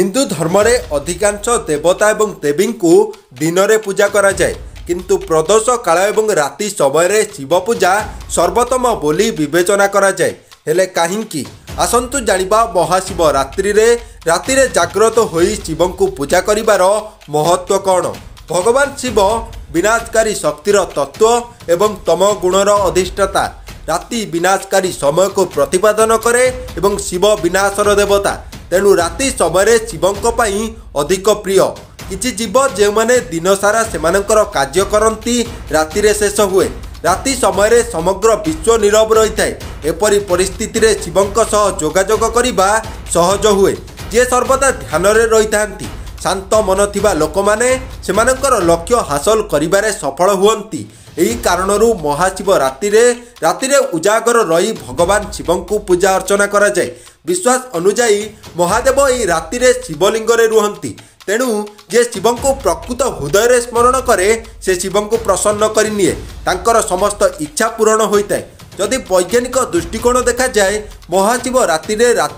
हिंदू धर्म रे अधिकांश देवता एवं देवी को दिन में पूजा करा जाए, किंतु प्रदोष काल एवं राति समय शिव पूजा सर्वोत्तम बोली विवेचना करा जाए। हेले काहिंकी आसंतु जानिबा महाशिव रात्रि रे जाग्रत होई शिव को पूजा करिवार महत्व कौन। भगवान शिव विनाशकारी शक्तिर तत्व एवं तम गुणर अधिष्ठाता। राति विनाशकारी समय को प्रतिपादन करे एवं शिव विनाशर देवता। तेणु राति समय शिवंक पई अधिक प्रिय। किछि जीव जे माने दिन सारा सेमानकर कार्य करती राति रे शेष हुए। राति समय समग्र विश्व नीरव रही थाए। एपरी परिस्थिति रे शिवंक सह जोगाजोग करिबा सहज हुए। जे सर्वदा ध्यान रे रही थांती, शांत मन थिबा लोक माने सेमानकर लक्ष्य हासिल करिबारे सफल हुअंती। एही कारणरू महाशिव राति रे उजागर रही भगवान शिवं को पूजा अर्चना करा जाए। विश्वास अनुजाई महादेव एही राति रे शिवलिंग रे रुहंती। तेणु जे शिवं को प्रकृत हृदय रे स्मरण करे से शिवं को प्रसन्न करि निए, तांकर समस्त इच्छा पूर्ण होइताए। जदि वैज्ञानिक दृष्टिकोण देखा जाए, महाशिव राति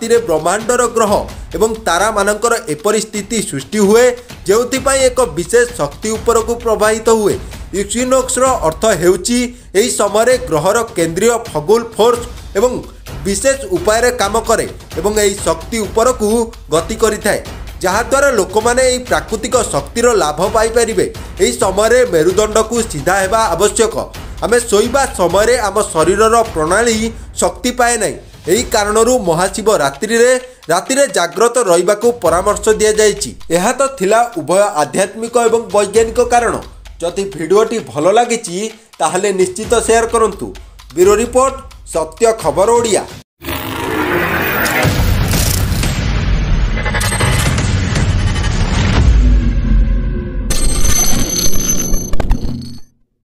रे ब्रह्मांडर ग्रह एवं तारा मानकर एपरि स्थिति सृष्टि हुए जेउथिपाई एक विशेष शक्ति उपर को प्रवाहित हुए। इक्विनोक्सर अर्थ हेउची एही समय ग्रहर केंद्रीय फगुल फोर्स एवं विशेष उपाय काम करे एवं एही शक्ति उपर को गति करिथाए, जहाद्वारा लोक माने एही प्राकृतिक शक्तिर लाभ पाई परिबे। एही समय मेरुदंड को सीधा हेबा आवश्यक। आमे सोइबा समय आम शरीरर प्रणाली शक्ति पाए नहीं। एही कारणरू महाशिव रात्रि रे जाग्रत रहिबाकू परामर्श दिया जायछि। एहा तो थिला उभय आध्यात्मिक एवं वैज्ञानिक कारण। जदि भिडियोटी भल लागिछि ताहले निश्चित शेयर करंतु। ब्यूरो रिपोर्ट, सत्य खबर ओडिया।